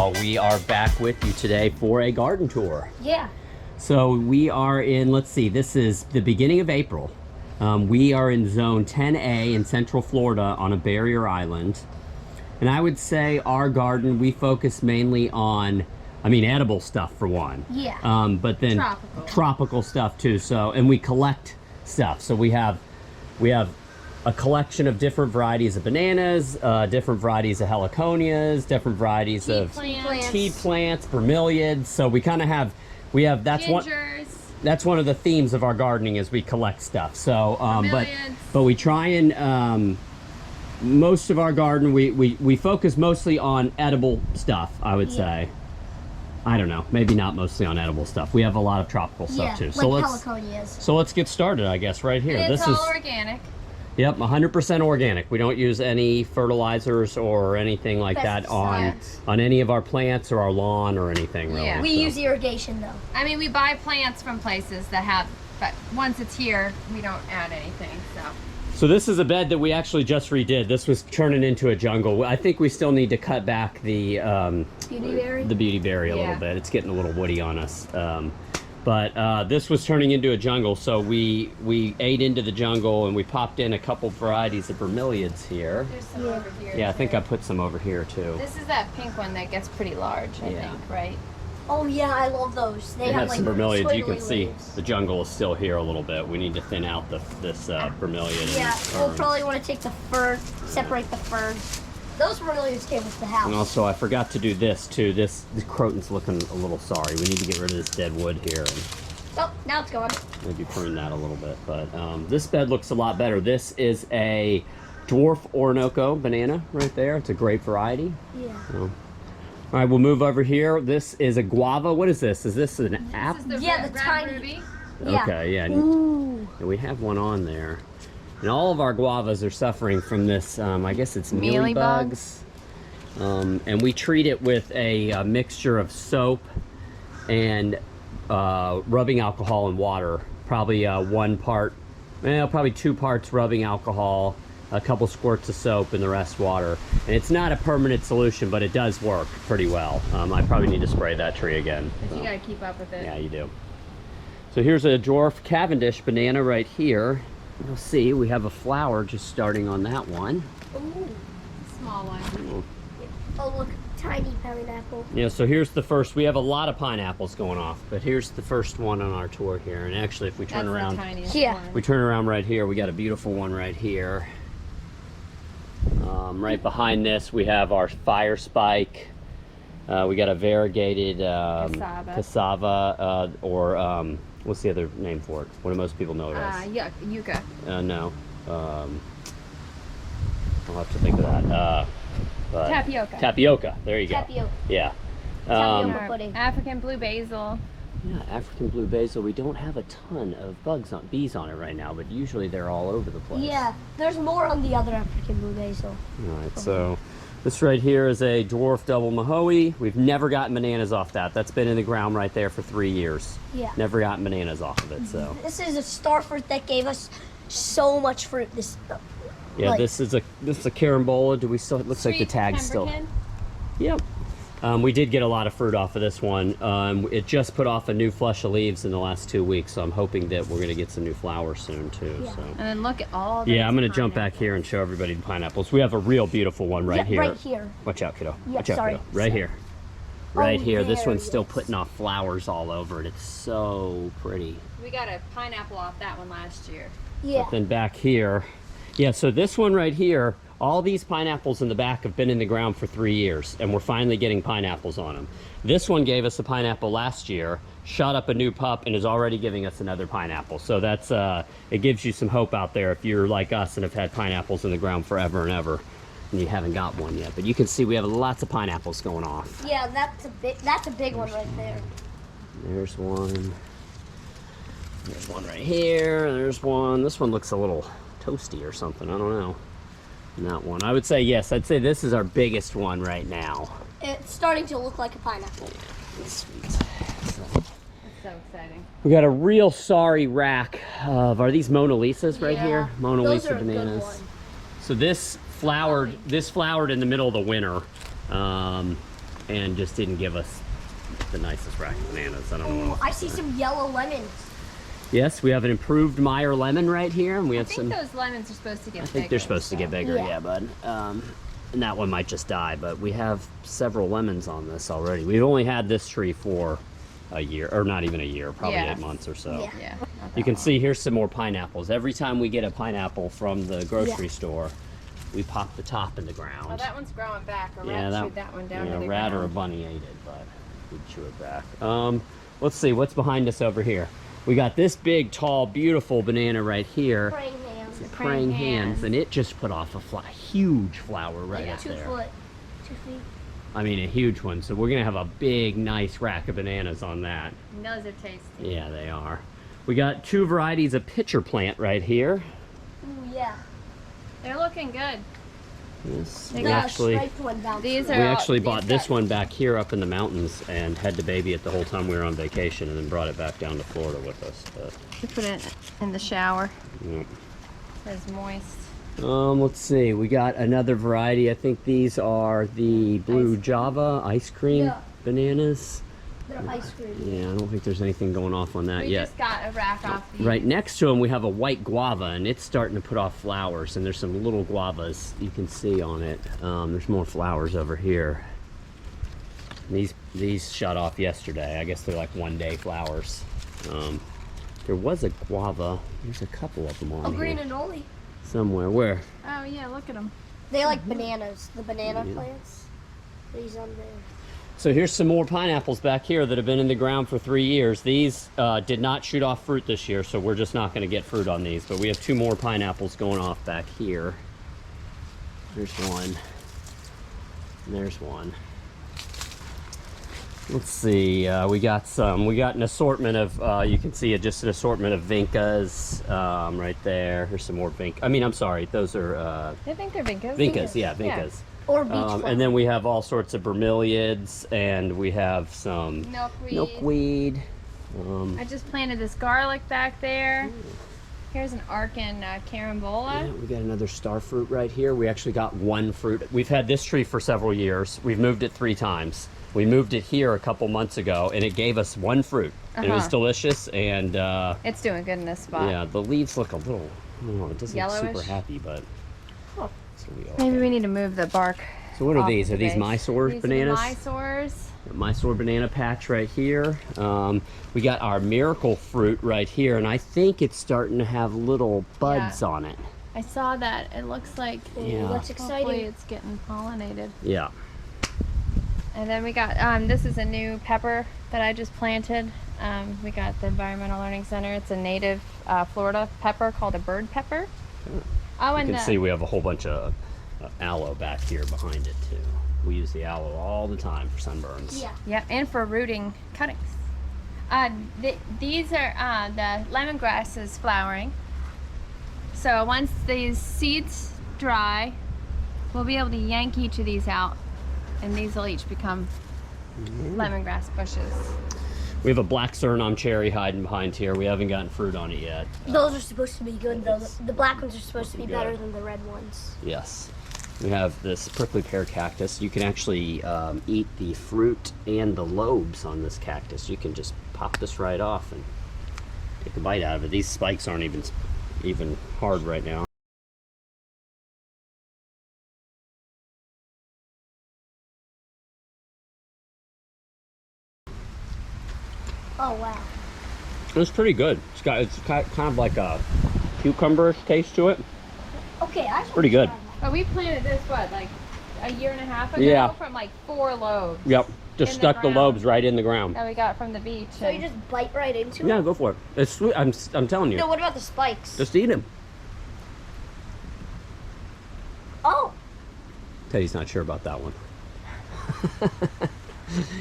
y'all. We are back with you today for a garden tour. Yeah. So we are in, let's see, this is the beginning of April. We are in zone 10A in Central Florida on a barrier island. And I would say our garden, we focus mainly on, edible stuff for one. Yeah. But then tropical stuff too. So, and we collect stuff. So we have a collection of different varieties of bananas, different varieties of heliconias, different varieties of tea plants, bromeliads. So we kind of have, that's one of the themes of our gardening is we collect stuff. So, but we try and, most of our garden, we focus mostly on edible stuff, I would say. I don't know, maybe not mostly on edible stuff. We have a lot of tropical stuff too. So let's get started, I guess, right here. And it's all organic. Yep, 100% organic. We don't use any fertilizers or anything like that on any of our plants or our lawn or anything, really. Yeah. We use irrigation, though. I mean, we buy plants from places that have, but once it's here, we don't add anything, So this is a bed that we actually just redid. This was turning into a jungle. I think we still need to cut back the beauty berry a little bit. It's getting a little woody on us. But this was turning into a jungle, so we ate into the jungle and we popped in a couple varieties of bromeliads here. There's some over here. Yeah, I think I put some over here too. This is that pink one that gets pretty large, I think, right? Oh yeah, I love those. They have like some bromeliads. You can leaves. see the jungle is still here a little bit. We need to thin out this bromeliad. Yeah, we'll probably want to take the fern, separate the fern. Those bromeliads came with the house. And also, I forgot to do this too. This croton's looking a little sorry. We need to get rid of this dead wood here. And oh, now it's gone. Maybe prune that a little bit. But this bed looks a lot better. This is a dwarf Orinoco banana right there. It's a grape variety. Yeah. All right, we'll move over here. This is a guava. What is this? Is this an apple? This is the tiny ruby. Okay, yeah. Ooh. And we have one on there. And all of our guavas are suffering from this, I guess it's mealybugs. And we treat it with a mixture of soap and rubbing alcohol and water. Probably probably 2 parts rubbing alcohol, a couple squirts of soap, and the rest water. And it's not a permanent solution, but it does work pretty well. I probably need to spray that tree again. But you gotta keep up with it. Yeah, you do. So here's a dwarf Cavendish banana right here. You'll see we have a flower just starting on that one. Ooh. Small one. Oh look, tiny pineapple. Yeah, so here's the first. We have a lot of pineapples going off, but here's the first one on our tour here. And actually, if we turn around, we turn around right here, we got a beautiful one right here. Right behind this, we have our fire spike. We got a variegated cassava, or what's the other name for it? What do most people know it as? Yucca. No. I'll have to think of that. Tapioca. Tapioca. There you go. Tapioca. Yeah. Tapioca pudding. African blue basil. Yeah, African blue basil. We don't have a ton of bees on it right now, but usually they're all over the place. Yeah, there's more on the other African blue basil. All right, so this right here is a dwarf double Mahoe. We've never gotten bananas off that. That's been in the ground right there for 3 years. Yeah. Never gotten bananas off of it, so. This is a star fruit that gave us so much fruit. Yeah, like, this is a carambola. Do we still? It looks like the tag's still. Yep. We did get a lot of fruit off of this one. It just put off a new flush of leaves in the last 2 weeks, so I'm hoping that we're gonna get some new flowers soon too. Yeah. So. And then look at all. Yeah, I'm gonna jump back here and show everybody the pineapples. We have a real beautiful one right here. Right here. Watch out, kiddo. Yeah, Watch out, sorry. kiddo. Right here. Right here. This one's still yes. putting off flowers all over it. It's so pretty. We got a pineapple off that one last year. Yeah. But then back here, yeah. So this one right here. All these pineapples in the back have been in the ground for 3 years, and we're finally getting pineapples on them. This one gave us a pineapple last year, shot up a new pup, and is already giving us another pineapple. So that's it gives you some hope out there if you're like us and have had pineapples in the ground forever and ever, and you haven't got one yet. But you can see we have lots of pineapples going off. Yeah, that's a big one right there. There's one. There's one right here. There's one. This one looks a little toasty or something. I don't know. That one. I would say yes. I'd say this is our biggest one right now. It's starting to look like a pineapple. Sweet. That's so exciting. We got a real sorry rack of, are these Mona Lisas right Yeah. here? Mona Those Lisa are a good bananas. one. So this flowered in the middle of the winter. and just didn't give us the nicest rack of bananas. I don't know. Ooh, what I else see to say. some yellow lemons. Yes, we have an improved Meyer lemon right here, and we I have think some. those lemons are supposed to get I bigger. think they're supposed to get bigger, Yeah. yeah, bud. And that one might just die, but we have several lemons on this already. We've only had this tree for a year, or not even a year, probably Yeah. 8 months or so. Yeah. Yeah. not You that can long. see here's some more pineapples. Every time we get a pineapple from the grocery Yeah. store, we pop the top in the ground. Well, that one's growing back. A Yeah, rat chewed that one down to a the rat or a ground. bunny ate it, but we'd chew it back. Let's see what's behind us over here. We got this big, tall, beautiful banana right here. Praying hands. Praying hands, and it just put off a huge flower right Like up 2 there. foot. 2 feet. I mean, a huge one. So we're gonna have a big, nice rack of bananas on that. And those are tasty. Yeah, they are. We got 2 varieties of pitcher plant right here. Ooh, yeah. They're looking good. Yes, They we The got actually striped one bounced These through. are we all- actually these bought this got- one back here up in the mountains and had the baby it the whole time we were on vacation, and then brought it back down to Florida with us. But, We put it in the shower. yeah. It's moist. Let's see. We got another variety. I think these are the blue Java ice cream Yeah. bananas. They're ice cream. Yeah, I don't think there's anything going off on that We yet. just got a rack off the. Right next to them, we have a white guava, and it's starting to put off flowers. And there's some little guavas you can see on it. There's more flowers over here. These shut off yesterday. I guess they're like 1-day flowers. There was a guava. There's a couple of them on Oh, here green and only. somewhere. Where? Oh yeah, look at them. They like bananas. The banana Yeah. plants. These on there. So here's some more pineapples back here that have been in the ground for 3 years. These did not shoot off fruit this year, so we're just not going to get fruit on these. But we have 2 more pineapples going off back here. There's one. And there's one. Let's see. We got an assortment of. You can see just an assortment of Vincas right there. Here's some more Vinca. I mean, I'm sorry. Those are I think they're Vincas. Vincas. Yeah, Vincas. Or beach flower. And then we have all sorts of bromeliads, and we have some Milkweed. milkweed. I just planted this garlic back there. Here's an Arkan carambola. Yeah, we got another star fruit right here. We actually got 1 fruit. We've had this tree for several years. We've moved it 3 times. We moved it here a couple months ago, and it gave us 1 fruit. And it was Uh-huh. delicious, and It's doing good in this spot. yeah, the leaves look a little, I don't know, it doesn't look super Yellowish? happy, but Oh. it's gonna be Maybe okay. we need to move the bark. So what are off these? of Are these base. Mysore These bananas? Are the Mysores. Mysore banana patch right here. We got our miracle fruit right here, and I think it's starting to have little buds Yeah. on it. I saw that. It looks like Ooh, Yeah. that's hopefully exciting. it's getting pollinated. Yeah. And then we got this is a new pepper that I just planted. We got the Environmental Learning Center. It's a native Florida pepper called a bird pepper. Oh, You and can see we have a whole bunch of aloe back here behind it too. We use the aloe all the time for sunburns. Yeah. yeah, and for rooting cuttings. These are the lemongrass is flowering. So once these seeds dry, we'll be able to yank each of these out, and these will each become lemongrass bushes. We have a black Suriname cherry hiding behind here. We haven't gotten fruit on it yet. Those are supposed to be good though. The black ones are supposed to be Looking better good. than the red ones. Yes. We have this prickly pear cactus. You can actually eat the fruit and the lobes on this cactus. You can just pop this right off and take a bite out of it. These spikes aren't even hard right now. Oh wow. It's pretty good. It's kind of like a cucumber taste to it. Okay, I Pretty good. But we planted this like a year and a half ago Yeah. from like 4 lobes Yep. Just In the stuck the ground. lobes right in the ground. that we got from the beach. So you and- just bite right into Yeah, it? go for it. It's sweet. I'm telling you. No, what about the spikes? Just eat them. Oh, Teddy's not sure about that one.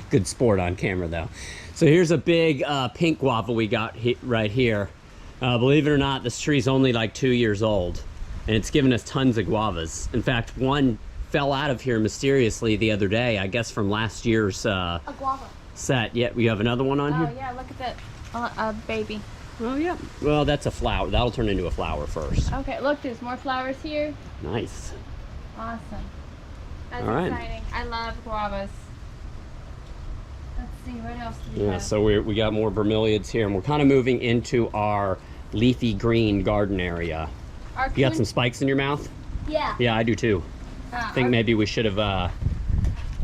Good sport on camera, though. So here's a big pink guava we got right here. Believe it or not, this tree's only like 2 years old, and it's given us tons of guavas. In fact, one fell out of here mysteriously the other day, I guess from last year's a guava. set. Yeah, we have another one on Oh here? yeah, look at that baby. Oh, yeah. Well, that's a flower. That'll turn into a flower first. Okay, look, there's more flowers here. Nice. Awesome. That's All right. exciting. I love guavas. Let's see, what else do we Yeah, have? so we got more bromeliads here, and we're kind of moving into our leafy green garden area. Our You got coon- some spikes in your mouth? Yeah. Yeah, I do too. I think our- maybe we should have,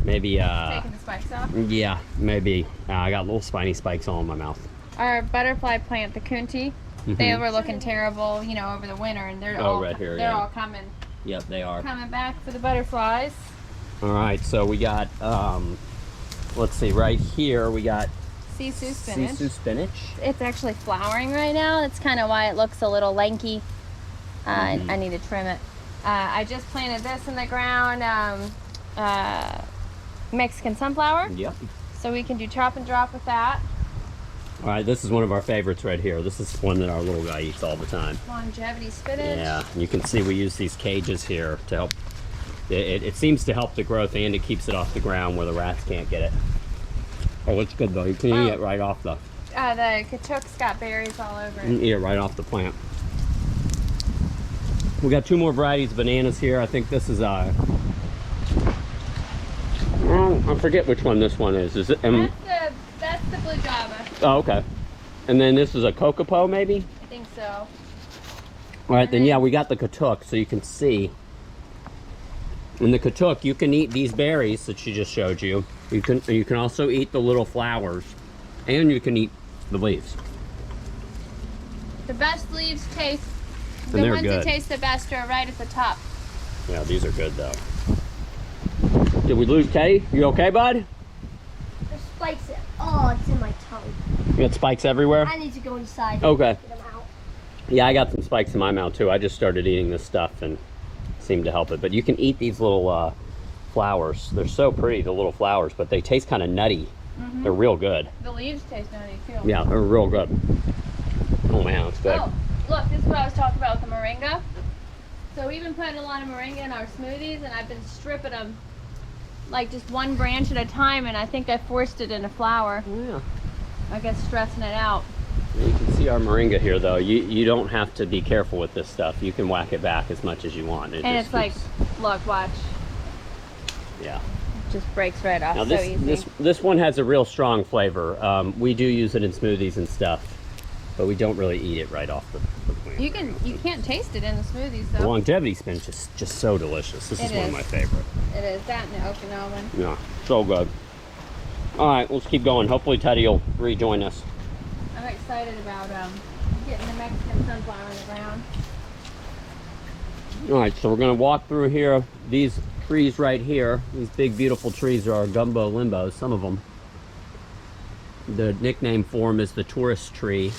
taking the spikes off. yeah, maybe. I got little spiny spikes all in my mouth. Our butterfly plant, the kunti, they were looking terrible, you know, over the winter, and they're Mm-hmm. Oh, all right here, they're yeah. all coming Yep, they are. back for the butterflies. All right, so we got, let's see, right here we got Sisu spinach. sisu spinach. It's actually flowering right now. That's kind of why it looks a little lanky. Mm-hmm. I need to trim it. I just planted this in the ground, Mexican sunflower, Yep. so we can do chop and drop with that. All right, this is one of our favorites right here. This is one that our little guy eats all the time. Longevity spinach. Yeah, you can see we use these cages here to help. It seems to help the growth, and it keeps it off the ground where the rats can't get it. Oh, it's good though. You can eat Oh. it right off the. The katuk's got berries all over You can it. eat it right off the plant. We got 2 more varieties of bananas here. I think this is oh, I forget which one this one is. Is it? That's the blue java. Oh, okay. And then this is a kokopo, maybe. I think so. All right, then yeah, we got the katuk, so you can see. In the katuk, you can eat these berries that she just showed you. You can also eat the little flowers, and you can eat the leaves. The best leaves taste. And The they're ones good. that taste the best are right at the top. Yeah, these are good though. Did we lose Teddy? You okay, bud? There's spikes. Oh, it's in my tongue. You got spikes everywhere? I need to go inside. Okay. Get them out. Yeah, I got some spikes in my mouth too. I just started eating this stuff and seemed to help it. But you can eat these little flowers. They're so pretty, the little flowers, but they taste kind of nutty. They're real good. The leaves taste nutty too. Yeah, they're real good. Oh man, that's good. Oh, look, this is what I was talking about with the moringa. So we've been putting a lot of moringa in our smoothies, and I've been stripping them like just one branch at a time, and I think I forced it into flower. Yeah. I guess stressing it out. You can see our moringa here though. You don't have to be careful with this stuff. You can whack it back as much as you want. And just it's like, keeps- look, watch, yeah. it just breaks right off. Now so easy. this one has a real strong flavor. We do use it in smoothies and stuff, but we don't really eat it right off the plant. You can't taste it in the smoothies The though. longevity spinach is just so delicious. This is It one of is. my favorite. It is that and the Okinawan one. Yeah, so good. All right, let's keep going. Hopefully Teddy will rejoin us. I'm excited about getting the Mexican sunflower in the ground. All right, so we're gonna walk through here. These trees right here, these big beautiful trees are our gumbo limbos, some of them. The nickname for them is the tourist tree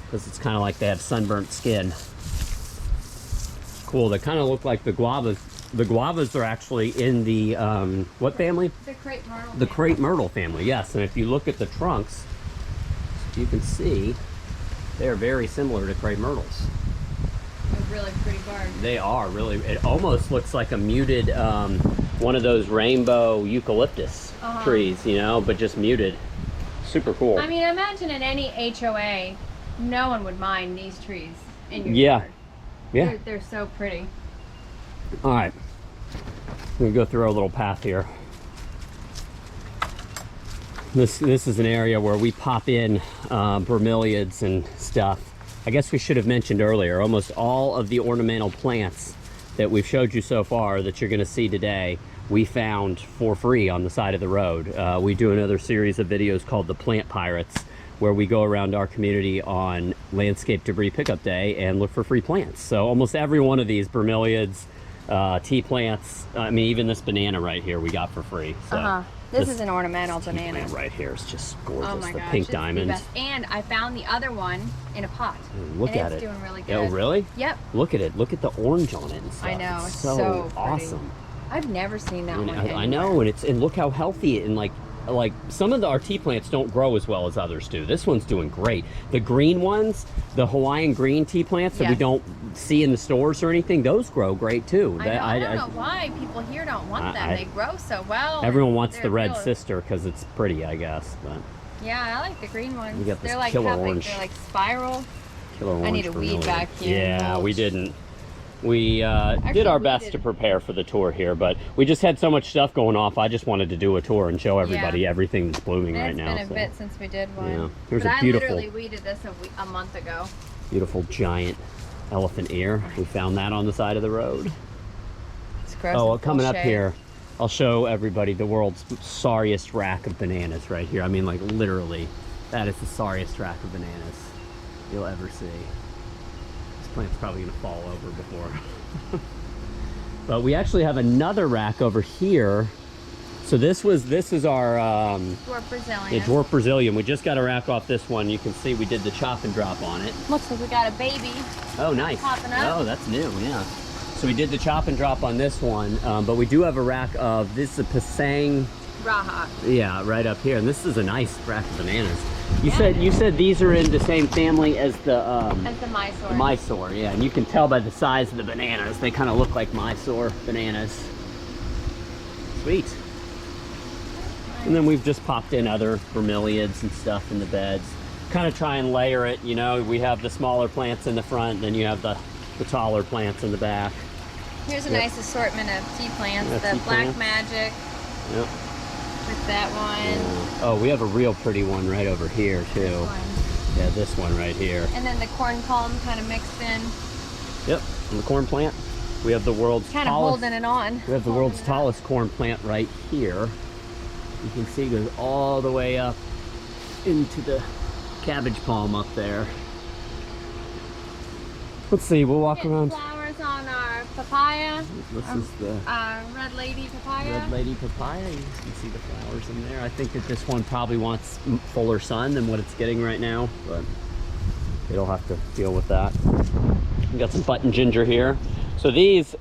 because it's kind of like they have sunburnt skin. Cool, they kind of look like the guavas. The guavas are actually in the, what family? The crepe myrtle. The crepe myrtle family, yes. And if you look at the trunks, you can see they are very similar to crepe myrtles. A really pretty bark. They are really, it almost looks like a muted, one of those rainbow eucalyptus trees, you know, but just muted. Super cool. I mean, imagine in any HOA, no one would mind these trees in your Yeah. yard. Yeah. They're so pretty. All right. We're gonna go through our little path here. This is an area where we pop in bromeliads and stuff. I guess we should have mentioned earlier, almost all of the ornamental plants that we've showed you so far that you're gonna see today, we found for free on the side of the road. We do another series of videos called The Plant Pirates, where we go around our community on Landscape Debris Pickup Day and look for free plants. So almost every one of these bromeliads, tea plants, I mean, even this banana right here we got for free. So This is an ornamental tea banana. plant right here is just gorgeous. Oh my the gosh, pink it's the diamond. best. And I found the other one in a pot. Look and at it's it. doing really good. Oh, really? Yep. Look at it. Look at the orange on it and stuff. I know. It's so, so pretty. awesome. I've never seen that And one. I know, and look how healthy and like some of our tea plants don't grow as well as others do. This one's doing great. The green ones, the Hawaiian green tea plants that we Yes. don't see in the stores or anything, those grow great too. I don't know why people here don't want them. They grow so well. Everyone and wants the they're red real- sister because it's pretty, I guess. But Yeah, I like the green ones. You got this they're like killer how big? orange. They're like spiral. killer orange need a weed bromeliad. vacuum Yeah, we mulch. didn't. We did Actually, our we best did. to prepare for the tour here, but we just had so much stuff going off. I just wanted to do a tour and show everybody Yeah. everything that's blooming And right it's now. been a so. bit since we did one. Yeah. There's but a I beautiful- literally weeded this a month ago. Beautiful giant elephant ear. We found that on the side of the road. It's gross. Oh, and full coming up shade. here, I'll show everybody the world's sorriest rack of bananas right here. I mean, like literally, that is the sorriest rack of bananas you'll ever see. This plant's probably gonna fall over before. But we actually have another rack over here. So this is our Dwarf Brazilian. yeah, dwarf Brazilian. We just got a rack off this one. You can see we did the chop and drop on it. Looks like we got a baby. Oh, nice. Popping up. Oh, that's new, yeah. So we did the chop and drop on this one, but we do have a rack of, this is a Pasang, Raha. yeah, right up here. And this is a nice rack of bananas. Yeah. You said these are in the same family as the As the Mysore. Mysore, yeah. And you can tell by the size of the bananas. They kind of look like Mysore bananas. Sweet. And then we've just popped in other bromeliads and stuff in the beds. Kind of try and layer it, you know. We have the smaller plants in the front, then you have the taller plants in the back. Here's a Yep. nice assortment of tea plants. Yeah, the tea Black plants. Magic Yep. with that one. Oh, we have a real pretty one right over here too. This one. Yeah, this one right here. And then the corn culm kind of mixed in. Yep, and the corn plant. We have the world's Kind of tallest. holding it on. We have the Holding world's it up. tallest corn plant right here. You can see it goes all the way up into the cabbage palm up there. Let's see, we'll walk Getting around. flowers on our papaya. This is the Red Lady papaya. Red Lady papaya. You can see the flowers in there. I think that this one probably wants fuller sun than what it's getting right now, but it'll have to deal with that. We got some button ginger here. So these,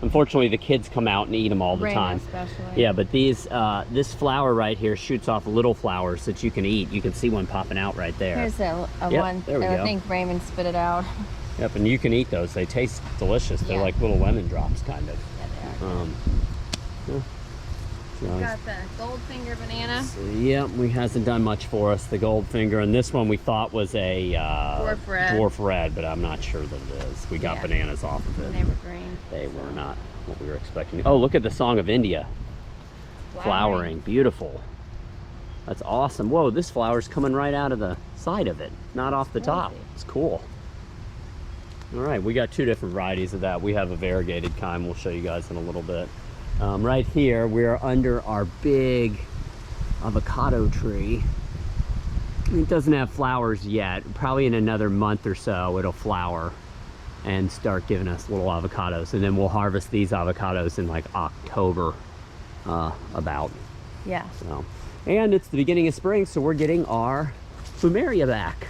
unfortunately, the kids come out and eat them all the Rain time. especially. Yeah, but these, this flower right here shoots off little flowers that you can eat. You can see one popping out right there. Here's a Yep, one. there we I go. think Raymond spit it out. Yep, and you can eat those. They taste delicious. They're Yeah. like little lemon drops, kind of. Yeah, they are. Yeah. So, Got the Goldfinger banana. so, yeah, we hasn't done much for us, the Goldfinger. And this one we thought was a Dwarf red. red, but I'm not sure that it is. We got Yeah. bananas off of And it. they were green. They were not what we were expecting. Oh, look at the Song of India. Flowering. Beautiful. That's awesome. Whoa, this flower's coming right out of the side of it, not off the top. Crazy. It's cool. All right, we got two different varieties of that. We have a variegated kind we'll show you guys in a little bit. Right here, we're under our big avocado tree. It doesn't have flowers yet. Probably in another month or so, it'll flower and start giving us little avocados. And then we'll harvest these avocados in like October, about. Yeah. So, and it's the beginning of spring, so we're getting our plumeria back.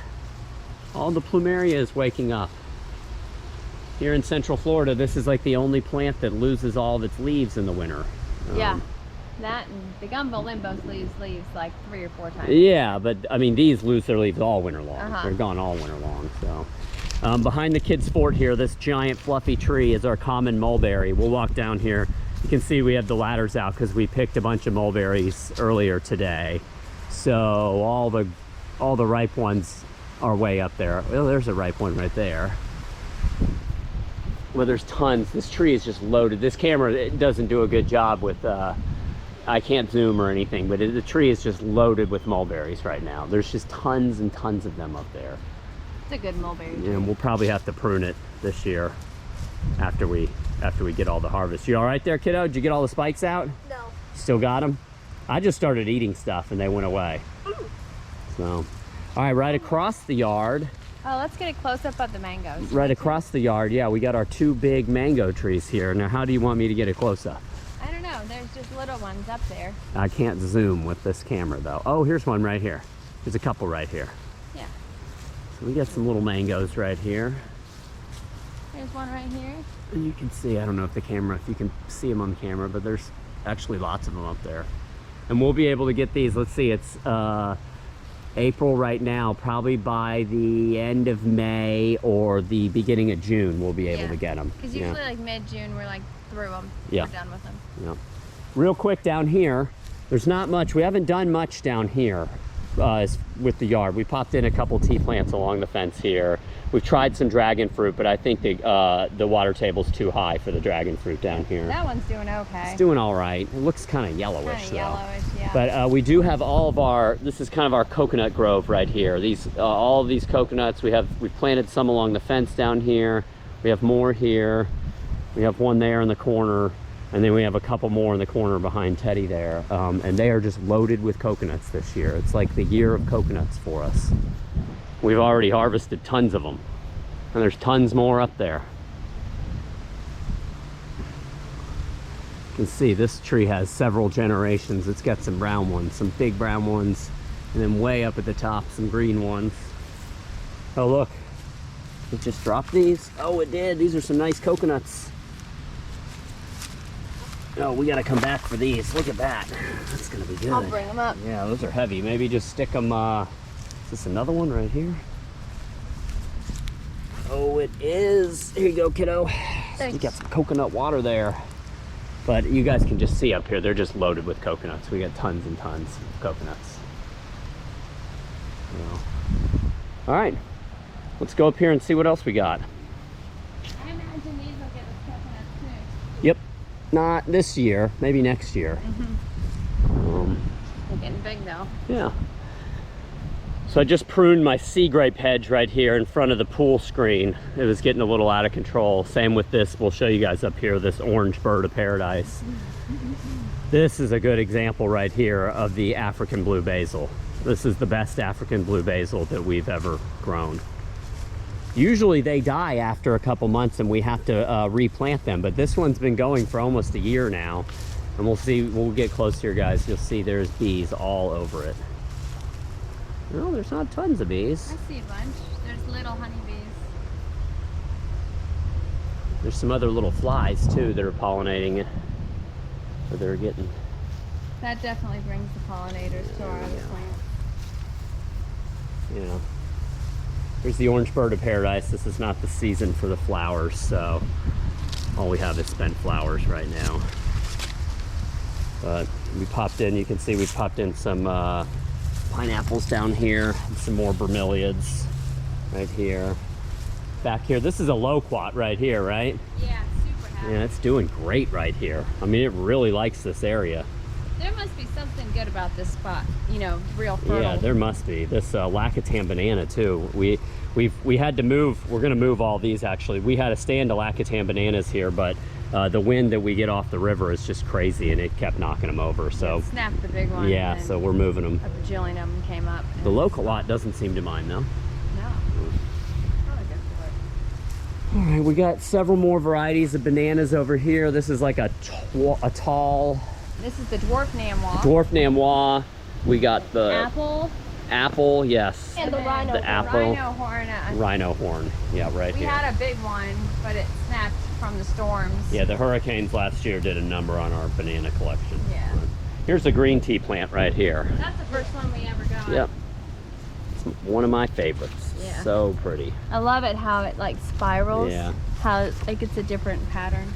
All the plumeria is waking up. Here in Central Florida, this is like the only plant that loses all of its leaves in the winter. Yeah. That and the gumbo limbos leaves like 3 or 4 times. Yeah, but I mean, these lose their leaves all winter long. Uh-huh. They're gone all winter long. So, behind the kids' fort here, this giant fluffy tree is our common mulberry. We'll walk down here. You can see we have the ladders out because we picked a bunch of mulberries earlier today. So all the ripe ones are way up there. Well, there's a ripe one right there. Well, there's tons. This tree is just loaded. This camera, it doesn't do a good job with, I can't zoom or anything, but the tree is just loaded with mulberries right now. There's just tons and tons of them up there. It's a good mulberry. And we'll probably have to prune it this year after we get all the harvest. You all right there, kiddo? Did you get all the spikes out? No. Still got them? I just started eating stuff and they went away. So, all right, right across the yard, Oh, let's get a close up of the mangoes. right across the yard, yeah, we got our 2 big mango trees here. Now, how do you want me to get a close up? I don't know. There's just little ones up there. I can't zoom with this camera though. Oh, here's one right here. There's a couple right here. Yeah. So we got some little mangoes right here. There's one right here. And you can see, I don't know if you can see them on the camera, but there's actually lots of them up there. And we'll be able to get these, let's see, it's April right now, probably by the end of May or the beginning of June, we'll be able Yeah. to get them. Because usually like mid-June we're like through them. Yeah. We're done with them. Yeah. Real quick down here, there's not much, we haven't done much down here. is with the yard. We popped in a couple tea plants along the fence here. We've tried some dragon fruit, but I think the water table's too high for the dragon fruit down here. That one's doing okay. It's doing all right. It looks kind of yellowish Kind of though. yellowish, yeah. But we do have all of our, this is kind of our coconut grove right here. These, all of these coconuts, we've planted some along the fence down here. We have more here. We have one there in the corner. And then we have a couple more in the corner behind Teddy there. And they are just loaded with coconuts this year. It's like the year of coconuts for us. We've already harvested tons of them. And there's tons more up there. You can see this tree has several generations. It's got some brown ones, some big brown ones, and then way up at the top, some green ones. Oh look, it just dropped these. Oh, it did. These are some nice coconuts. Oh, we gotta come back for these. Look at that. That's gonna be good. I'll bring them up. Yeah, those are heavy. Maybe just stick them, is this another one right here? Oh, it is. Here you go, kiddo. Thanks. You got some coconut water there. But you guys can just see up here, they're just loaded with coconuts. We got tons and tons of coconuts. All right, let's go up here and see what else we got. I imagine these will get us coconuts too. Yep, not this year, maybe next year. They're getting big though. Yeah. So I just pruned my sea grape hedge right here in front of the pool screen. It was getting a little out of control. Same with this, we'll show you guys up here, this orange bird of paradise. This is a good example right here of the African blue basil. This is the best African blue basil that we've ever grown. Usually they die after a couple months and we have to replant them, but this one's been going for almost a year now. And we'll see, we'll get close here, guys. You'll see there's bees all over it. No, there's not tons of bees. I see a bunch. There's little honeybees. There's some other little flies too that are pollinating it. Or they're getting. That definitely brings the pollinators to our other plant. You know. Here's the orange bird of paradise. This is not the season for the flowers, so all we have is spent flowers right now. But we popped in, you can see we popped in some pineapples down here, and some more bromeliads right here. Back here, this is a loquat right here, right? Yeah, super happy. Yeah, it's doing great right here. I mean, it really likes this area. There must be something good about this spot. You know, real fertile. Yeah, there must be. This Lacatan banana too. We had to move. We're gonna move all these actually. We had a stand of Lacatan bananas here, but the wind that we get off the river is just crazy, and it kept knocking them over. So Snapped the big one. yeah, and so we're moving them. a bajillion of them came up. The local lot doesn't seem to mind though. No. Probably good for it. All right, we got several more varieties of bananas over here. This is like a tall This is the dwarf Namwa. dwarf Namwa. We got the Apple. yes, And the rhino. the apple. Rhino horn. Rhino horn. Yeah, right We here. had a big one, but it snapped from the storms. Yeah, the hurricanes last year did a number on our banana collection. Yeah. Here's a green tea plant right here. That's the first one we ever got. Yep. It's one of my favorites. Yeah. So pretty. I love it how it like spirals. Yeah. How like it's a different pattern.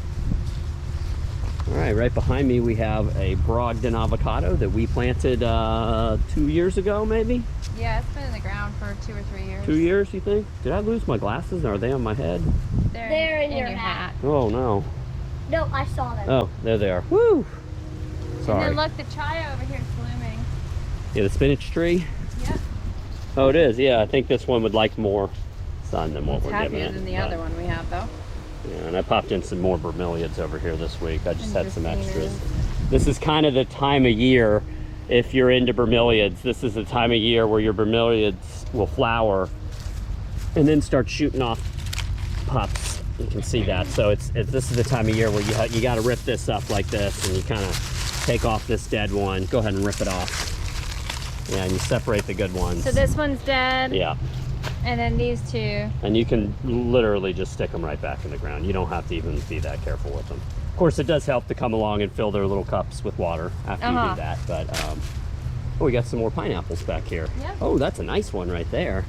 All right, right behind me we have a Brogden avocado that we planted 2 years ago, maybe? Yeah, it's been in the ground for 2 or 3 years. 2 years, you think? Did I lose my glasses? Are they on my head? They're in your hat. Oh, no. No, I saw them. Oh, there they are. Woo! And Sorry. then look, the chaya over here is blooming. Yeah, the spinach tree. Yep. Oh, it is. Yeah, I think this one would like more sun than what It's we're giving happier it. than the but- other one we have though. Yeah, and I popped in some more bromeliads over here this week. I just And had some Dracaenas. extras. This is kind of the time of year, if you're into bromeliads, this is the time of year where your bromeliads will flower and then start shooting off pups. You can see that. So this is the time of year where you got to rip this up like this, and you kind of take off this dead one. Go ahead and rip it off. Yeah, and you separate the good ones. So this one's dead. Yeah. And then these two. And you can literally just stick them right back in the ground. You don't have to even be that careful with them. Of course, it does help to come along and fill their little cups with water after you do that. But oh, we got some more pineapples back here. Yep. Oh, that's a nice one right there.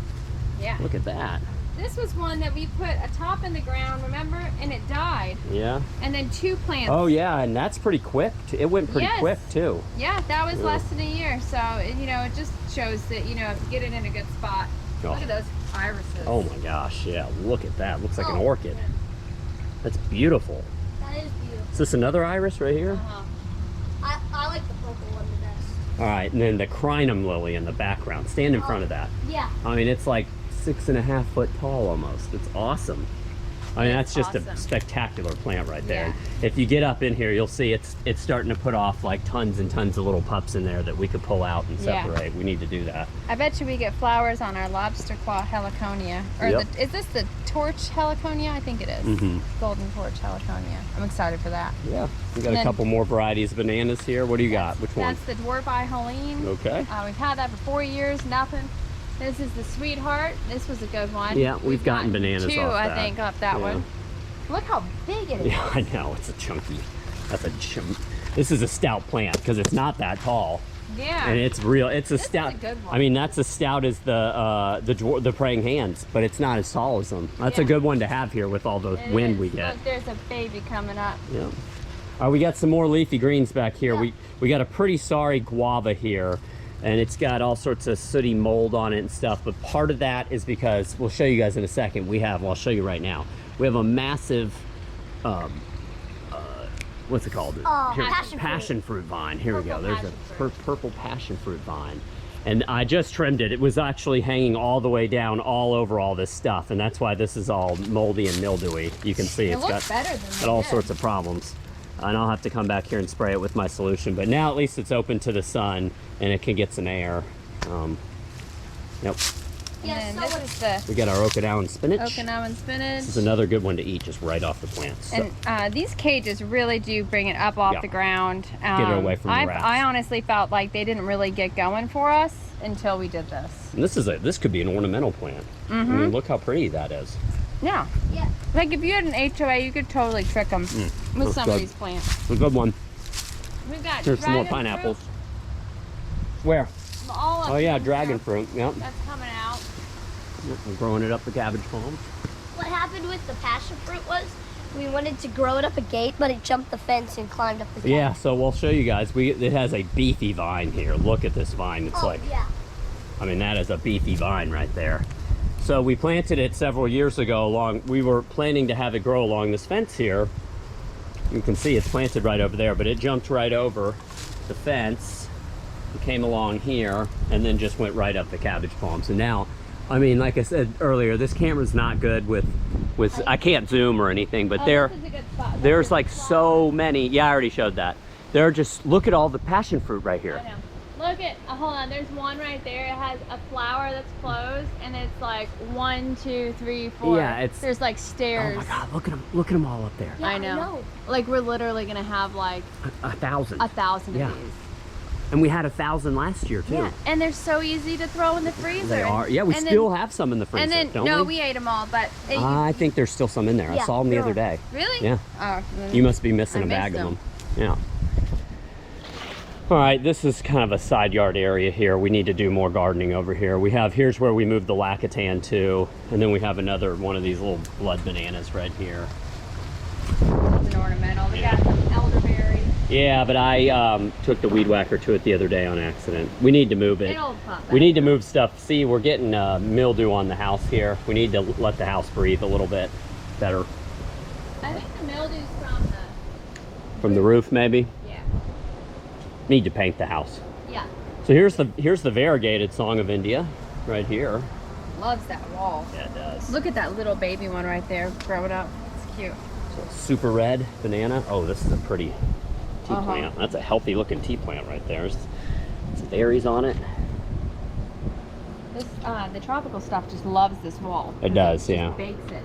Yeah. Look at that. this was one that we put a top in the ground, remember? And it died. Yeah. And then 2 plants. Oh yeah, and that's pretty quick. It went pretty Yes. quick too. Yeah, that was Yeah. less than a year. So, you know, it just shows that, you know, if you get it in a good spot. Oh. Look at those irises. Oh my gosh, yeah. Look at that. Looks like an Oh. orchid. That's beautiful. That is beautiful. Is this another iris right here? Uh-huh. I like the purple one the best. All right, and then the crinum lily in the background. Stand in front of that. Yeah. I mean, it's like 6.5 foot tall almost. It's awesome. I mean, that's It's just awesome. a spectacular plant right there. Yeah. If you get up in here, you'll see it's starting to put off like tons and tons of little pups in there that we could pull out and Yeah. separate. We need to do that. I bet you we get flowers on our lobster claw heliconia. Or Yep. is this the torch heliconia? I think it is. Mhm. Golden torch heliconia. I'm excited for that. Yeah. We got And a then- couple more varieties of bananas here. What do you got? Which one? That's the dwarf eye Helene. Okay. We've had that for 4 years, nothing. This is the sweetheart. This was a good one. Yeah, we've gotten bananas 2, off I that. think, off that Yeah. one. Look how big it is. Yeah, I know. It's a chunky. That's a chunk. This is a stout plant because it's not that tall. Yeah. And it's real. It's a This is a stout. good one. I mean, that's as stout as the praying hands, but it's not as tall as them. That's a Yeah. good one to have here with all the It wind is. we get. Look, there's a baby coming up. Yeah. We got some more leafy greens back here. Yeah. We got a pretty sorry guava here, and it's got all sorts of sooty mold on it and stuff. But part of that is because we'll show you guys in a second. Well, I'll show you right now. We have a massive. What's it called? Here, passion fruit. fruit vine. Here we go. Purple There's passion a fruit. purple passion fruit vine. And I just trimmed it. It was actually hanging all the way down all over all this stuff. And that's why this is all moldy and mildewy. You can see It it's looks got, better than got all they did. sorts of problems. And I'll have to come back here and spray it with my solution. But now at least it's open to the sun and it can get some air. Yep. Yeah, And so then this is the We got our Okinawan spinach. Okinawan spinach. This is another good one to eat just right off the plant. So, And these cages really do bring it up off Yeah. the ground. Get it away from the rats. I honestly felt like they didn't really get going for us until we did this. and this could be an ornamental plant. I Mm-hmm. mean, look how pretty that is. Yeah. Yeah. Like if you had an HOA, you could totally trick them with that's some good. of these plants. It's a good one. We've got Here's some more dragon pineapples. fruit, Where? all up Oh yeah, here. dragon fruit. Yep. That's coming out. We're growing it up the cabbage palms. What happened with the passion fruit was we wanted to grow it up a gate, but it jumped the fence and climbed up the gate. Yeah, so we'll show you guys. It has a beefy vine here. Look at this vine. It's Oh, like, yeah. I mean, that is a beefy vine right there. So we planted it several years ago we were planning to have it grow along this fence here. You can see it's planted right over there, but it jumped right over the fence, came along here, and then just went right up the cabbage palms. And now, I mean, like I said earlier, this camera's not good with I can't zoom or anything, but Oh, there, this is a good spot. there's like so many. Yeah, I already showed that. There are just, look at all the passion fruit right here. I know. Look at, hold on, there's one right there. It has a flower that's closed, and it's like 1, 2, 3, 4. Yeah, it's- there's like Oh stairs. my God, look at them all up there. Yeah, I know. Like we're literally gonna have like 1,000. 1,000 Yeah. of these. And we had 1,000 last year too. Yeah, and they're so easy to throw in the freezer. They are. Yeah, we And still then, have some in the freezer, And then don't no, we? we ate them all, but I think there's still some in there. I Yeah, saw them the there other are. day. really? Yeah. Oh, You must be missing I a bag missed of them. Yeah. All right, this is kind of a side yard area here. We need to do more gardening over here. Here's where we moved the lacatan to, and then we have another one of these little blood bananas right here. It's an ornamental. We got some elderberry. Yeah, but I took the weed whacker to it the other day on accident. We need to move it. It'll pop We back. need to move stuff. See, we're getting mildew on the house here. We need to let the house breathe a little bit better. I think the mildew's From the roof, maybe. yeah. Need to paint the house. Yeah. So here's the variegated Song of India, right here. Loves that wall. Yeah, it does. Look at that little baby one right there growing up. It's cute. So super red banana. Oh, this is a pretty tea Uh-huh. plant. That's a healthy looking tea plant right there. There's some berries on it. This the tropical stuff just loves this wall. It does, Just yeah. bakes it.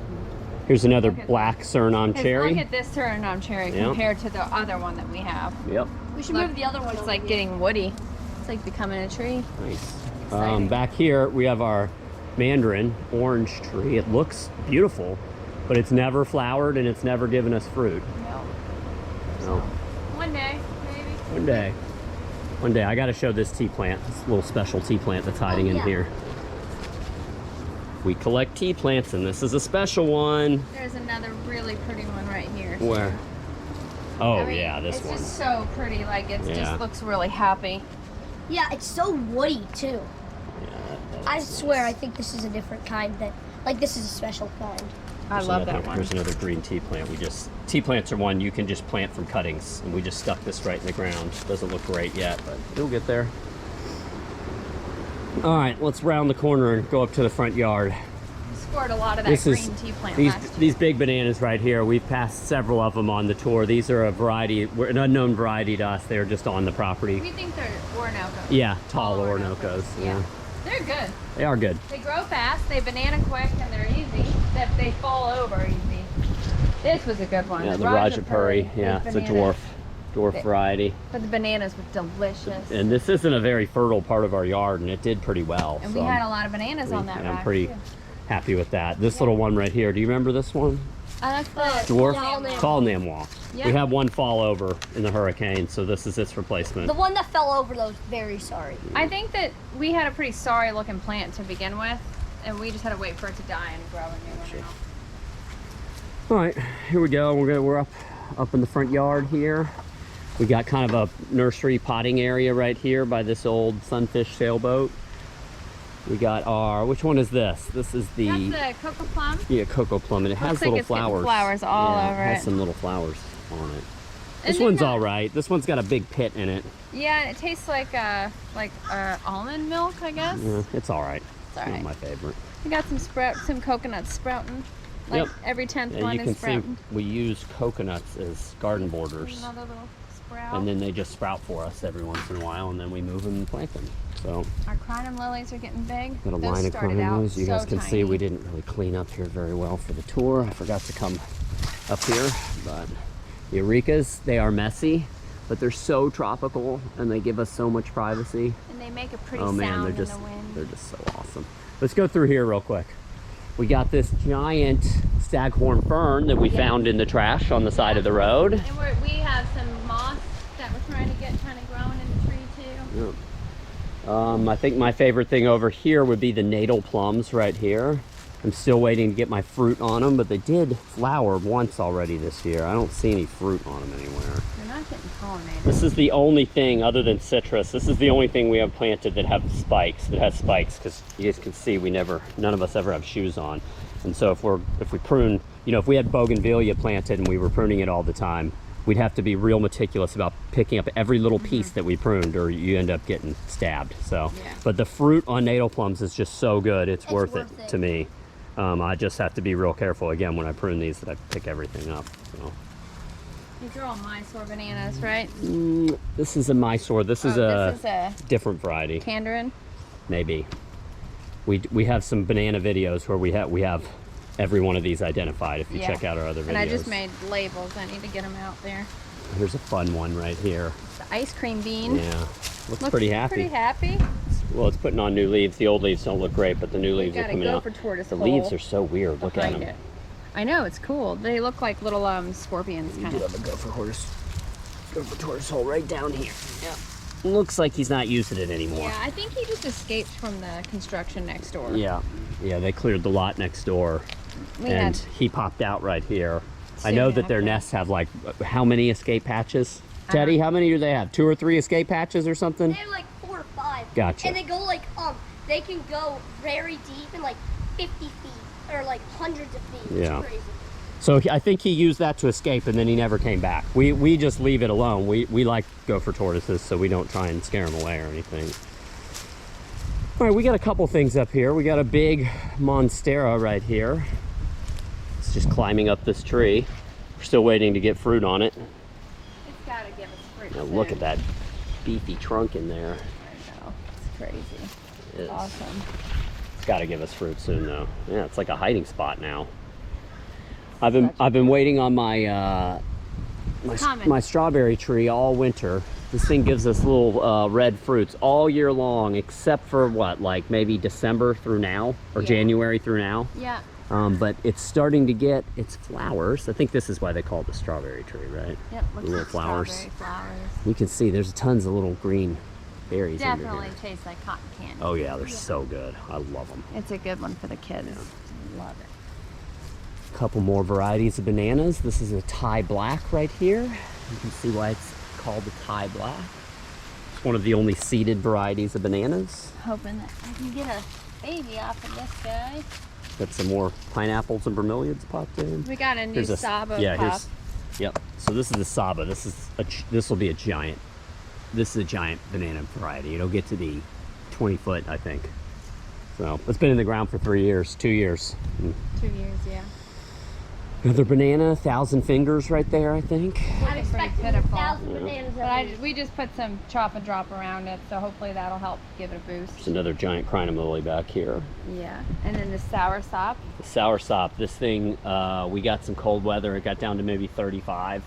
Here's another Look at black Suriname Look cherry. at this Suriname cherry Yeah. compared to the other one that we have. Yep, We should Look, move the other one. It's over like here. getting woody. It's like becoming a tree. nice. Exciting. Back here we have our mandarin orange tree. It looks beautiful, but it's never flowered and it's never given us fruit. No. So One day, maybe. one day I got to show this tea plant, this little special tea plant that's hiding in yeah. here. We collect tea plants, and this is a special one. There's another really pretty one right here. Where? Oh, I mean, yeah, this it's one. just so pretty. Like, it Yeah. just looks really happy. Yeah, it's so woody too. Yeah, that I is swear, I nice. think this is a different kind. This is a special kind. I There's love another- that one. There's another green tea plant. Tea plants are one you can just plant from cuttings, and we just stuck this right in the ground. Doesn't look great yet, but it'll get there. All right, let's round the corner and go up to the front yard. We scored a lot of that This green is tea plant these last year. these big bananas right here. We've passed several of them on the tour. These are a variety, an unknown variety to us. They're just on the property. We think they're Orinoco. Yeah, tall Tall Orinoco's. Yeah, They're good. they are good. They grow fast, they banana quick, and they're easy. That they fall over easy. This was a good one. Yeah, the Rajapuri. Yeah, These it's a bananas. dwarf They- variety. But the bananas were delicious. And this isn't a very fertile part of our yard, and it did pretty well. And so we had a lot of bananas on that I'm rack, pretty too. happy with that. This little one right here. Do you remember this one? That's the Dwarf. Namwa. Tall Namwa. Yeah. We had one fall over in the hurricane, so this is its replacement. The one that fell over, though, is very sorry. I think that we had a pretty sorry looking plant to begin with, and we just had to wait for it to die and grow a new one out. All right, here we go. We're up in the front yard here. We got kind of a nursery potting area right here by this old sunfish sailboat. We got our, which one is this? This is the, That's the cocoa plum. yeah, cocoa plum, and it has Looks like little it's getting flowers. flowers all Yeah, over it has it. some little flowers on it. And This they're one's not- all right. This one's got a big pit in it. Yeah, it tastes like almond milk, I guess. Yeah, it's all right. It's all Not right. my favorite. We got some coconuts sprouting. Like Yep. every 10th And one you is can see sprouting. we use coconuts as garden borders. Another little sprout. And then they just sprout for us every once in a while, and then we move them and plant them. So, Our crinum lilies are getting big. got a Those line of started out crinum. You guys so can see tiny. we didn't really clean up here very well for the tour. I forgot to come up here, but the Eureka's, they are messy, but they're so tropical, and they give us so much privacy. And they make a pretty Oh man, sound they're in just the wind. they're just so awesome. Let's go through here real quick. We got this giant staghorn fern that we Yeah. found in the trash on the side of the road. And we have some moss that we're trying to get kind of growing in the tree too. I think my favorite thing over here would be the natal plums right here. I'm still waiting to get my fruit on them, but they did flower once already this year. I don't see any fruit on them anywhere. They're not getting pollinated. This is the only thing other than citrus. This is the only thing we have planted that has spikes, because you guys can see none of us ever have shoes on. And so if we prune, if we had bougainvillea planted and we were pruning it all the time, we'd have to be real meticulous about picking up every little piece that we pruned, or you end up getting stabbed. So, Yeah. but the fruit on natal plums is just so good. It's worth it worth it. to me. I just have to be real careful again when I prune these that I pick everything up. So. These are all Mysore bananas, right? This is a Mysore. This is this is a different variety. Kandarin. Maybe. We have some banana videos where we have every one of these identified. If you Yeah. check out our other videos. And I just made labels. I need to get them out there. Here's a fun one right here. The ice cream bean. Yeah, looks pretty happy. Pretty happy. Well, it's putting on new leaves. The old leaves don't look great, but the new leaves are gotta coming go out. for tortoise The hole leaves are so weird. Look at behind them. it. I know, it's cool. They look like little scorpions kind of. Go for tortoise hole right down here. Yeah. Looks like he's not using it anymore. Yeah, I think he just escaped from the construction next door. Yeah, they cleared the lot next door, We and had he popped out right here. I Soon know that their after. nests have like how many escape hatches? Teddy, how many do they have? 2 or 3 escape hatches or something? They have like 4 or 5. Gotcha. And they go they can go very deep in like 50 feet or like hundreds of feet. Yeah. It's crazy. So I think he used that to escape, and then he never came back. We just leave it alone. We like gopher tortoises, so we don't try and scare them away or anything. All right, we got a couple things up here. We got a big monstera right here. It's just climbing up this tree. We're still waiting to get fruit on it. it's gotta give us fruit. Now soon. look at that beefy trunk in there. I know. It's crazy. It's Awesome. got to give us fruit soon, though. Yeah, it's like a hiding spot now. I've been waiting on my Coming. my strawberry tree all winter. This thing gives us little red fruits all year long, except for what, like maybe December through now, or Yeah. January through now. Yeah. But it's starting to get its flowers. I think this is why they call it the strawberry tree, right? Yep. Looks Little like flowers. strawberry flowers. You can see there's tons of little green berries under Definitely here. tastes like cotton candy. Oh yeah, they're so good. I love them. It's a good one for the kids. Love it. Couple more varieties of bananas. This is a Thai Black right here. You can see why it's called the Thai Black. It's one of the only seeded varieties of bananas. Hoping that I can get a baby off of this guy. Got some more pineapples and bromeliads popped in. We got a new Saba yeah, pop. Yep. So this is the Saba. This will be a giant. This is a giant banana variety. It'll get to be 20 foot, I think. So it's been in the ground for 3 years, 2 years. 2 years, yeah. Another banana, 1,000 fingers right there, I think. I'm Pretty expecting pitiful. 1,000 bananas. But we just put some chop and drop around it, so hopefully that'll help give it a boost. There's another giant crinum lily back here. Yeah. And then the sour sop. The sour sop. This thing, we got some cold weather. It got down to maybe 35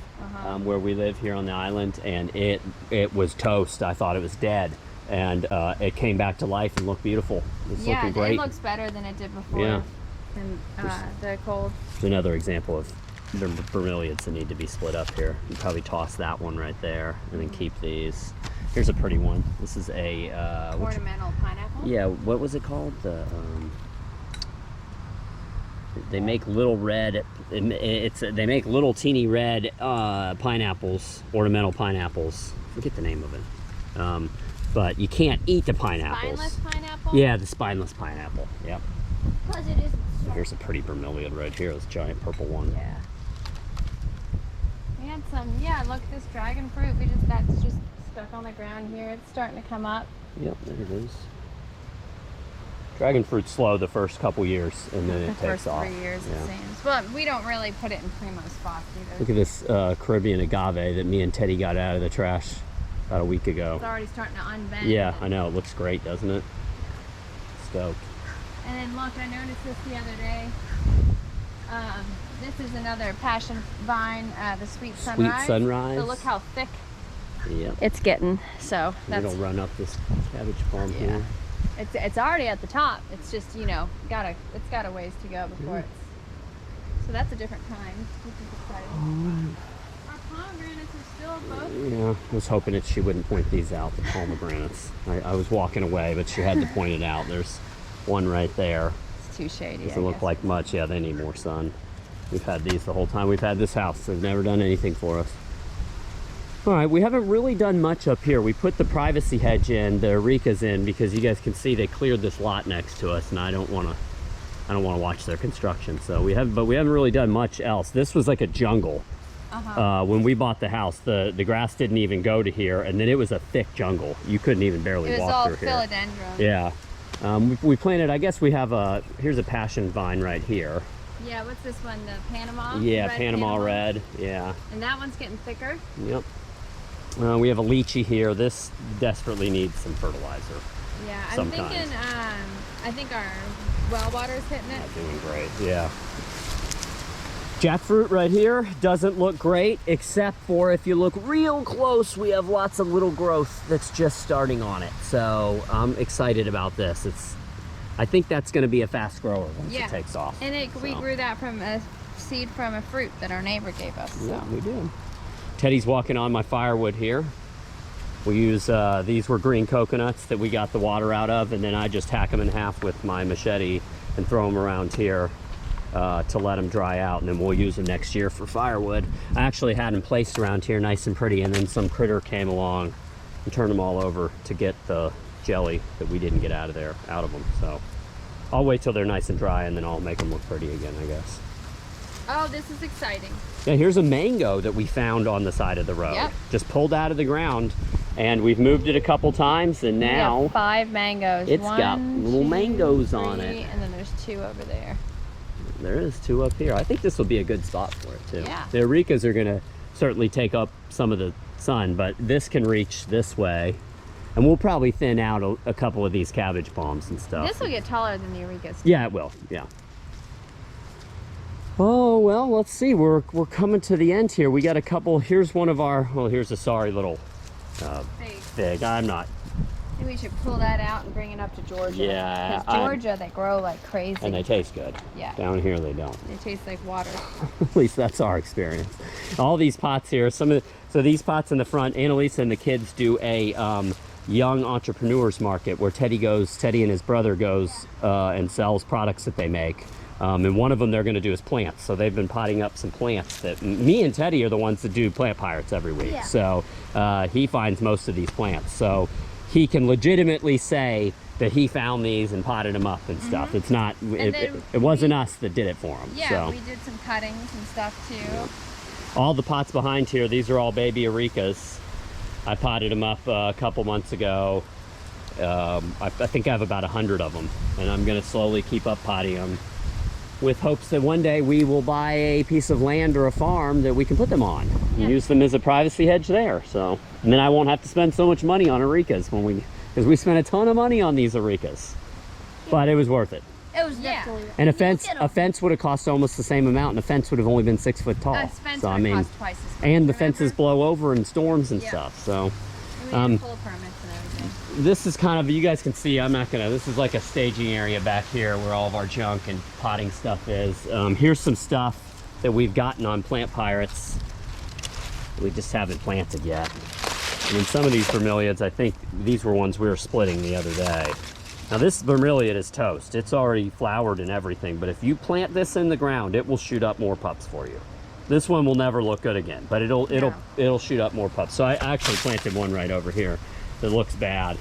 where we live here on the island, and it was toast. I thought it was dead, and it came back to life and looked beautiful. It's Yeah, looking great. it looks better than it did before. Yeah. And the cold. There's another example of the bromeliads that need to be split up here. You probably toss that one right there, and then keep these. Here's a pretty one. This is a Ornamental pineapple. yeah. What was it called? They make little red. They make little teeny red pineapples, ornamental pineapples. Forget the name of it. But you can't eat the pineapples. Spineless pineapple. Yeah, the spineless pineapple. Yep. Because it isn't sweet. Here's a pretty bromeliad right here. This giant purple one. Yeah. We had some. Yeah, look, this dragon fruit. That's just stuck on the ground here. It's starting to come up. Yep, there it is. Dragon fruit's slow the first couple years, and then it The takes first off. 3 years, Yeah. it seems. But we don't really put it in primo spots either. Look at this Caribbean agave that me and Teddy got out of the trash about a week ago. It's already starting to unbend. Yeah, I know. It looks great, doesn't it? Stoked. And then look, I noticed this the other day. This is another passion vine, the Sweet Sunrise. Sunrise. So look how thick Yep. it's getting. So It'll that's run up this cabbage palm Yeah. here. it's already at the top. It's just it's got a ways to go before it's. So that's a different kind, which is exciting. Our pomegranates are still both. Yeah, I was hoping that she wouldn't point these out, the pomegranates. I was walking away, but she had to point it out. There's one right there. It's too shady. Doesn't look like much. Yeah, they need more sun. We've had these the whole time we've had this house. They've never done anything for us. All right, we haven't really done much up here. We put the privacy hedge in, the Arecas in, because you guys can see they cleared this lot next to us, and I don't want to watch their construction. So we haven't really done much else. This was like a jungle. When we bought the house, the grass didn't even go to here, and then it was a thick jungle. You couldn't even barely It was walk all through here. philodendron. Yeah. We planted, I guess we have here's a passion vine right here. Yeah, what's this one? The Panama? Yeah, Red Panama red. Yeah. And that one's getting thicker. Yep. We have a lychee here. This desperately needs some fertilizer. Yeah, I'm Sometimes. thinking, I think our well water's hitting it. Not doing great. Yeah. Jackfruit right here doesn't look great, except for if you look real close, we have lots of little growth that's just starting on it. So I'm excited about this. I think that's going to be a fast grower once Yeah. it takes off. And we So. grew that from a seed from a fruit that our neighbor gave us. So. Yeah, we do. Teddy's walking on my firewood here. We use, these were green coconuts that we got the water out of, and then I just hack them in half with my machete and throw them around here to let them dry out, and then we'll use them next year for firewood. I actually had them placed around here nice and pretty, and then some critter came along and turned them all over to get the jelly that we didn't get out of them. So I'll wait till they're nice and dry, and then I'll make them look pretty again, I guess. Oh, this is exciting. Yeah, here's a mango that we found on the side of the road. Yep. Just pulled out of the ground, and we've moved it a couple times, and We have now 5 mangoes. it's got little mangoes on it. 3, and then there's 2 over there. there is 2 up here. I think this will be a good spot for it too. Yeah. The Arecas are gonna certainly take up some of the sun, but this can reach this way, and we'll probably thin out a couple of these cabbage palms and stuff. This will get taller than the Arecas. Yeah, it will. Yeah. Oh, well, let's see. We're coming to the end here. We got a couple. Here's one of our, well, here's a sorry little fig. I'm not. Maybe we should pull that out and bring it up to Georgia. Yeah, Because Georgia, they grow like crazy. And they taste good. Yeah. Down here, they don't. They taste like water. At least that's our experience. All these pots here, so these pots in the front, Annalisa and the kids do a young entrepreneurs market where Teddy and his brother goes and sells products that they make. And one of them they're going to do is plants. So they've been potting up some plants that me and Teddy are the ones that do Plant Pirates every week. Yeah. So he finds most of these plants. So he can legitimately say that he found these and potted them up and stuff. It's not, it wasn't us that did it for him. Yeah, so. we did some cuttings and stuff too. All the pots behind here, these are all baby Arecas. I potted them up a couple months ago. I think I have about 100 of them, and I'm going to slowly keep up potting them with hopes that one day we will buy a piece of land or a farm that we can put them on and use them as a privacy hedge there. So, and then I won't have to spend so much money on Arecas because we spent a ton of money on these Arecas, but it was worth it. It was Yeah. definitely. And a fence would have cost almost the same amount, and a fence would have only been 6 foot tall. A fence So I would mean, cost twice as much. and the remember? fences blow over in storms and Yeah. stuff. So And we had full permits and everything. this is kind of, you guys can see, this is like a staging area back here where all of our junk and potting stuff is. Here's some stuff that we've gotten on Plant Pirates. We just haven't planted yet. I mean, some of these bromeliads, I think these were ones we were splitting the other day. Now this bromeliad is toast. It's already flowered and everything, but if you plant this in the ground, it will shoot up more pups for you. This one will never look good again, but it'll shoot up more pups. So I actually planted one right over here that looks bad.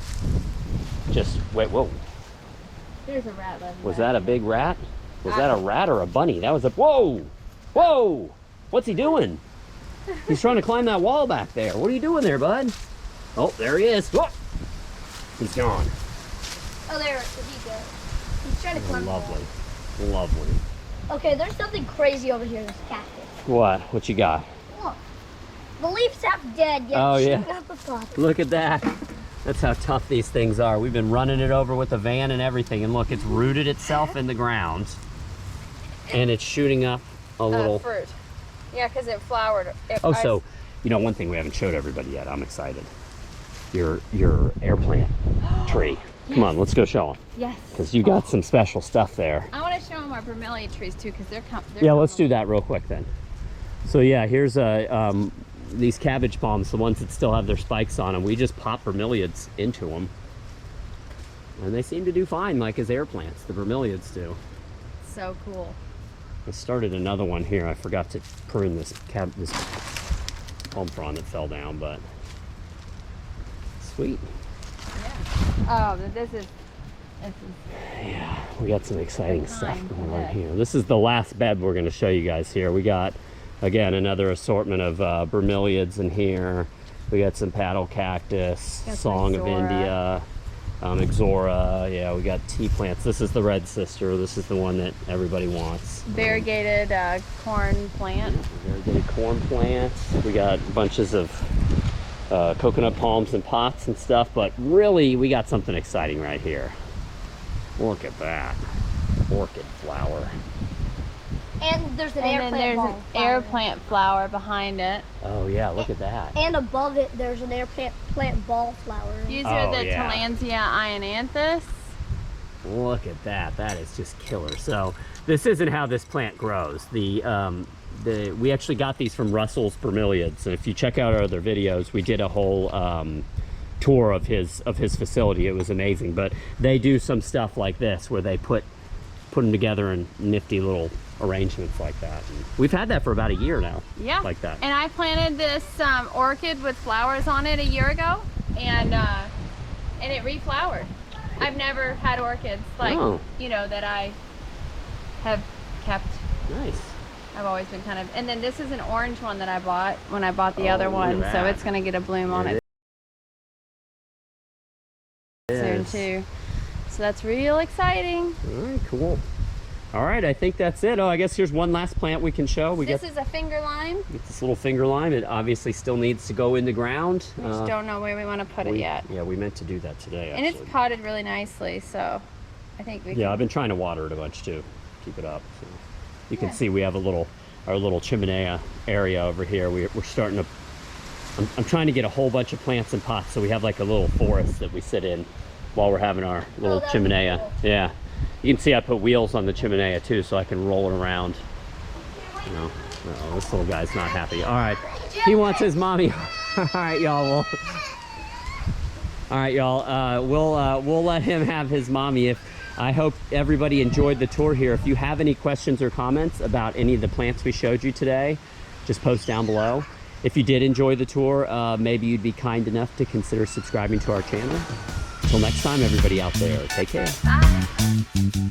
Just wait, whoa. There's a rat left. Was that a big rat? Was that a rat or a bunny? That was a, whoa! Whoa! What's he doing? He's trying to climb that wall back there. What are you doing there, bud? Oh, there he is. Whoa! He's gone. Oh, there he goes. He's trying to climb. the wall. Lovely. Lovely. Okay, there's something crazy over here. This cactus. What? What you got? Look, the leaf's half dead yet. Oh, yeah. shooting up the top. Look at that. That's how tough these things are. We've been running it over with the van and everything, and look, it's rooted itself in the ground, and it's shooting up a little. fruit. Yeah, because it flowered. Oh, so, you know, one thing we haven't showed everybody yet. I'm excited. Your air plant tree. Come on, let's go show them. Yes. Because you got some special stuff there. I want to show them our bromelia trees too, because they're Yeah, let's do that real quick then. So yeah, here's these cabbage palms, the ones that still have their spikes on them. We just pop bromeliads into them, and they seem to do fine, like as air plants. The bromeliads do. So cool. I started another one here. I forgot to prune this palm frond that fell down, but sweet. Oh, this is Yeah, we got some exciting stuff time going on today. here. This is the last bed we're going to show you guys here. We got, again, another assortment of bromeliads in here. We got some paddle cactus, Got some Song of Ixora. India, Ixora. Yeah, we got tea plants. This is the red sister. This is the one that everybody wants. variegated corn plant. Variegated corn plants. We got bunches of coconut palms and pots and stuff, but really we got something exciting right here. Look at that. Orchid flower. And there's an And air then plant there's ball an flower. air plant flower behind it. Oh yeah, look at that. And above it, there's an air plant ball flower. These Oh, are the yeah. Tillandsia ionanthus. Look at that. That is just killer. So this isn't how this plant grows. We actually got these from Russell's Bromeliads. And if you check out our other videos, we did a whole tour of his facility. It was amazing. But they do some stuff like this where they put them together in nifty little arrangements like that. And we've had that for about a year now. Yeah. Like that. And I planted this orchid with flowers on it a year ago, and it reflowered. I've never had orchids like Oh. that I have kept. Nice. I've always been kind of, and then this is an orange one that I bought when I bought the Oh, other look at one, so that. it's gonna get a bloom on It it soon is. too. So that's real exciting. All right, cool. All right, I think that's it. Oh, I guess here's one last plant we can show. We This got is a finger lime. this little finger lime. It obviously still needs to go in the ground. We just don't know where we want to put it yet. Yeah, we meant to do that today, And actually. it's potted really nicely, so I think we Yeah, I've can. been trying to water it a bunch too. Keep it up. So you can Yeah. see we have our little chimenea area over here. We're starting to. I'm trying to get a whole bunch of plants in pots, so we have like a little forest that we sit in while we're having our little that'd be chimenea. cool. Yeah, you can see I put wheels on the chimenea too, so I can roll it around. You know, oh, this little guy's not happy. All right, he wants his mommy. All right, y'all. Well, All right, y'all. We'll let him have his mommy. I hope everybody enjoyed the tour here. If you have any questions or comments about any of the plants we showed you today, just post down below. If you did enjoy the tour, maybe you'd be kind enough to consider subscribing to our channel. Until next time, everybody out there, take care. Bye.